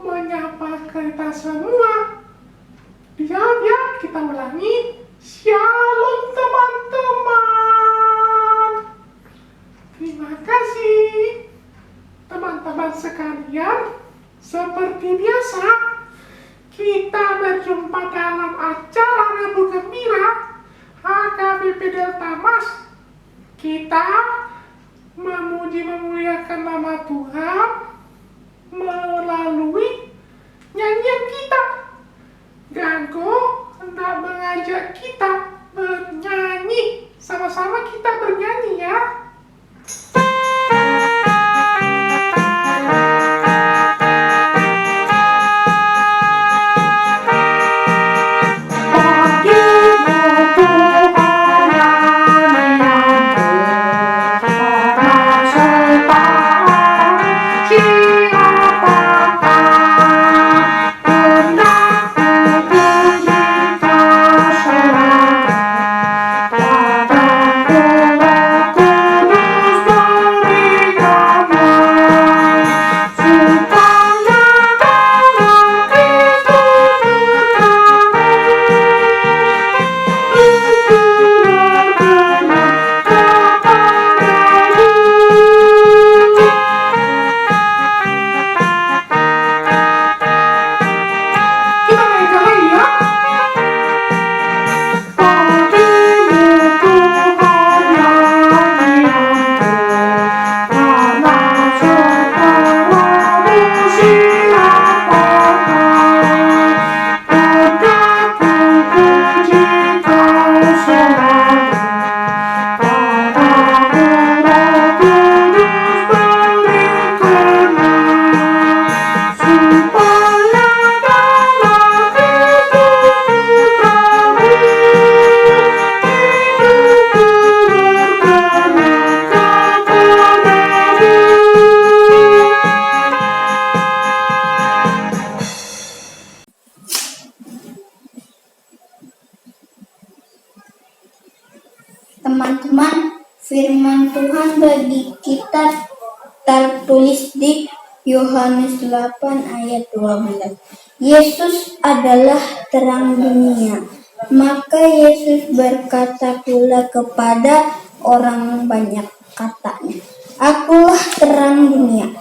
menyapa kita semua. Ya, kita ulangi. Shalom teman-teman. Terima kasih teman-teman sekalian. Seperti biasa, kita berjumpa dalam acara Rabu Gembira HKBP Delta Mas. Kita memuji memuliakan nama Tuhan melalui nyanyian kita. Gago hendak mengajak kita bernyanyi. Sama-sama kita bernyanyi ya. Teman-teman, firman Tuhan bagi kita tertulis di Yohanes 8 ayat 12. Yesus adalah terang dunia. Maka Yesus berkata pula kepada orang banyak, katanya, "Akulah terang dunia.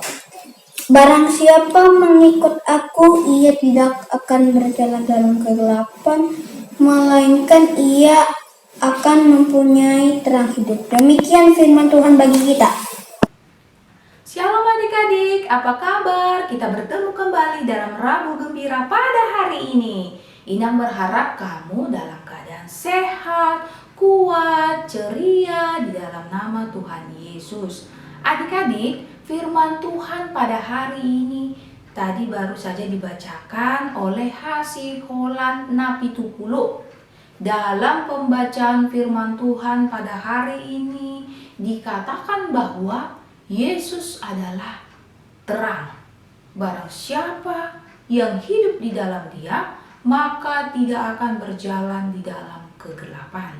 Barang siapa mengikut aku, ia tidak akan berjalan dalam kegelapan, melainkan ia akan mempunyai terang hidup." Demikian firman Tuhan bagi kita. Shalom adik-adik, apa kabar? Kita bertemu kembali dalam Rabu Gembira pada hari ini. Inang berharap kamu dalam keadaan sehat, kuat, ceria di dalam nama Tuhan Yesus. Adik-adik, firman Tuhan pada hari ini tadi baru saja dibacakan oleh Hasiholan Napitupulu. Dalam pembacaan firman Tuhan pada hari ini dikatakan bahwa Yesus adalah terang. Barang siapa yang hidup di dalam Dia, maka tidak akan berjalan di dalam kegelapan.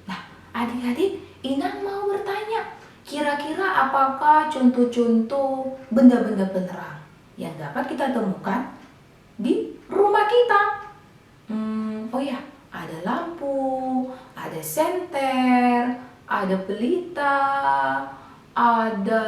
Nah, adik-adik, Inang mau bertanya, kira-kira apakah contoh-contoh benda-benda penerang yang dapat kita temukan di rumah kita? Oh ya, ada lampu, ada senter, ada pelita, ada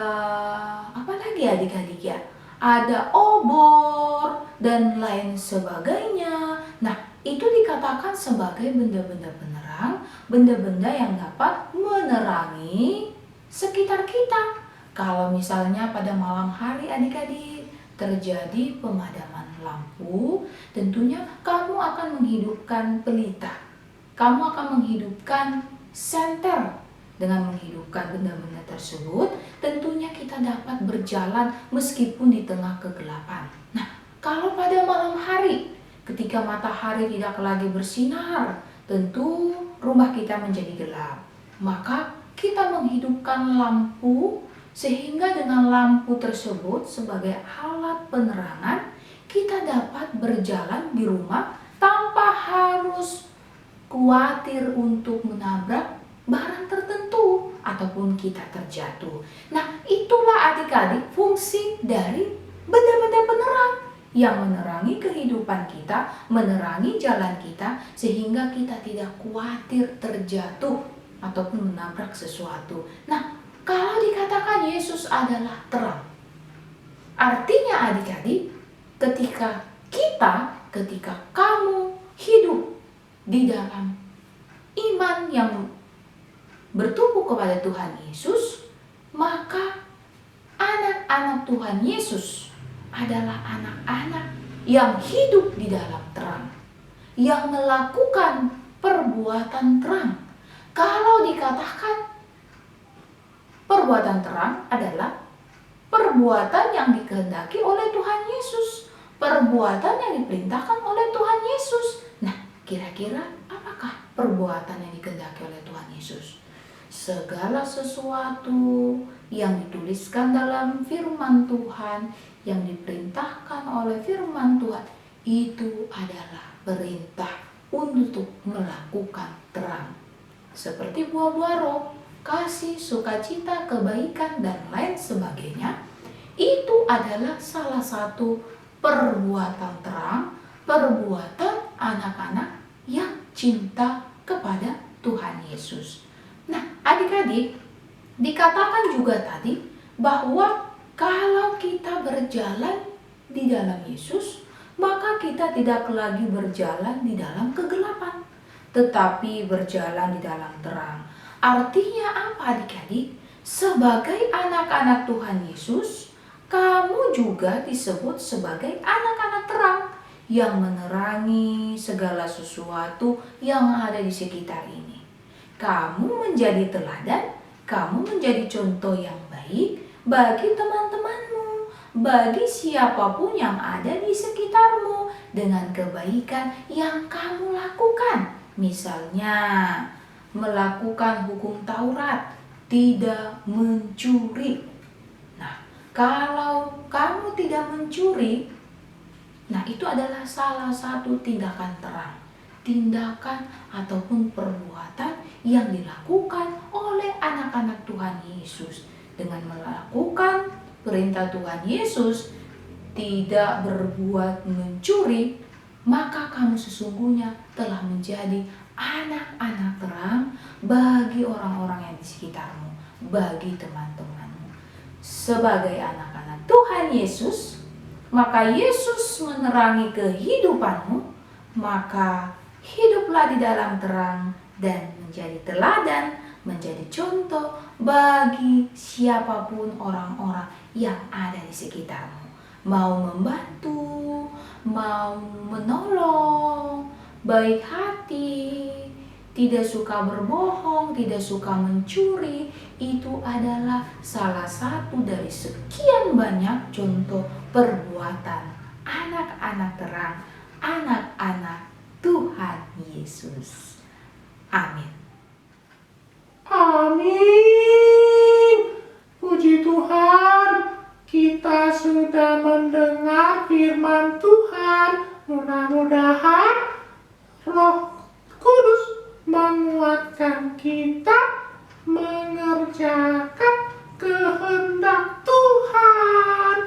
apa lagi adik-adik ya? Ada obor dan lain sebagainya. Nah, itu dikatakan sebagai benda-benda penerang, benda-benda yang dapat menerangi sekitar kita. Kalau misalnya pada malam hari adik-adik terjadi pemadaman lampu, tentunya kamu akan menghidupkan pelita. Kamu akan menghidupkan senter. Dengan menghidupkan benda-benda tersebut, tentunya kita dapat berjalan meskipun di tengah kegelapan. Nah, kalau pada malam hari, ketika matahari tidak lagi bersinar, tentu rumah kita menjadi gelap. Maka kita menghidupkan lampu, sehingga dengan lampu tersebut sebagai alat penerangan, kita dapat berjalan di rumah tanpa harus khawatir untuk menabrak barang tertentu ataupun kita terjatuh. Nah, itulah adik-adik fungsi dari benda-benda penerang yang menerangi kehidupan kita, menerangi jalan kita, sehingga kita tidak khawatir terjatuh ataupun menabrak sesuatu. Nah, kalau dikatakan Yesus adalah terang, artinya adik-adik, ketika kamu hidup di dalam iman yang bertumbuh kepada Tuhan Yesus, maka anak-anak Tuhan Yesus adalah anak-anak yang hidup di dalam terang, yang melakukan perbuatan terang. Kalau dikatakan perbuatan terang adalah perbuatan yang dikehendaki oleh Tuhan Yesus, perbuatan yang diperintahkan oleh Tuhan Yesus. Nah, kira-kira apakah perbuatan yang dikehendaki oleh Tuhan Yesus? Segala sesuatu yang dituliskan dalam firman Tuhan, yang diperintahkan oleh firman Tuhan, itu adalah perintah untuk melakukan terang. Seperti buah-buah roh, kasih, sukacita, kebaikan, dan lain sebagainya, itu adalah salah satu perbuatan terang, perbuatan anak-anak yang cinta kepada Tuhan Yesus. Nah, adik-adik, dikatakan juga tadi bahwa kalau kita berjalan di dalam Yesus, maka kita tidak lagi berjalan di dalam kegelapan, tetapi berjalan di dalam terang. Artinya apa, adik-adik? Sebagai anak-anak Tuhan Yesus, kamu juga disebut sebagai anak-anak terang yang menerangi segala sesuatu yang ada di sekitar ini. Kamu menjadi teladan, kamu menjadi contoh yang baik bagi teman-temanmu, bagi siapapun yang ada di sekitarmu dengan kebaikan yang kamu lakukan. Misalnya, melakukan hukum Taurat, tidak mencuri. Nah, kalau kamu tidak mencuri, nah itu adalah salah satu tindakan terang, tindakan ataupun perbuatan yang dilakukan oleh anak-anak Tuhan Yesus. Dengan melakukan perintah Tuhan Yesus, tidak berbuat mencuri, maka kamu sesungguhnya telah menjadi anak-anak terang bagi orang-orang yang di sekitarmu, bagi teman-temanmu. Sebagai anak-anak Tuhan Yesus, maka Yesus menerangi kehidupanmu, maka hiduplah di dalam terang dan menjadi teladan, menjadi contoh bagi siapapun orang-orang yang ada di sekitarmu. Mau membantu, mau menolong, baik hati, tidak suka berbohong, tidak suka mencuri, itu adalah salah satu dari sekian banyak contoh perbuatan anak-anak terang, anak-anak Tuhan Yesus. Amin. Amin. Puji Tuhan, kita sudah mendengar firman Tuhan. Mudah-mudahan Roh Kudus menguatkan kita mengerjakan kehendak Tuhan.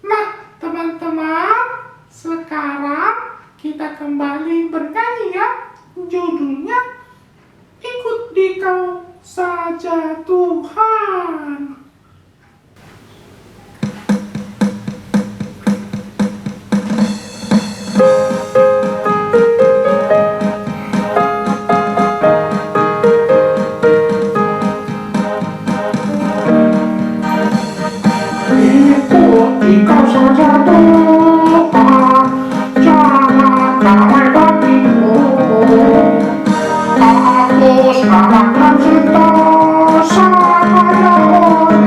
Nah, teman-teman, sekarang kita kembali bernyanyi ya. Judulnya Ikut Dikau Saja Tuhan. Ikut saja Tuhan, jangan kawai bagimu. Aku sekarang cinta sama Tuhan.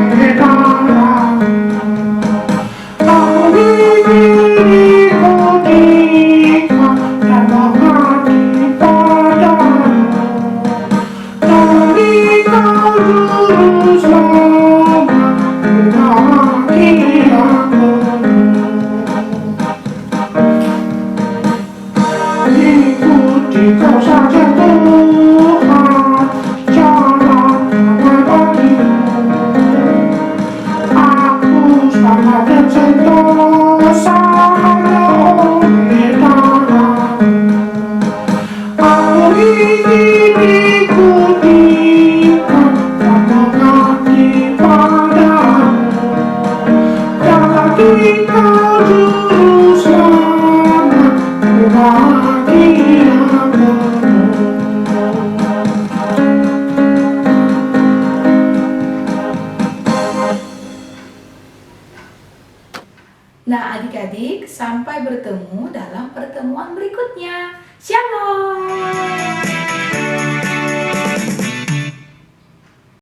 Nah, adik-adik, sampai bertemu dalam pertemuan berikutnya. Shalom.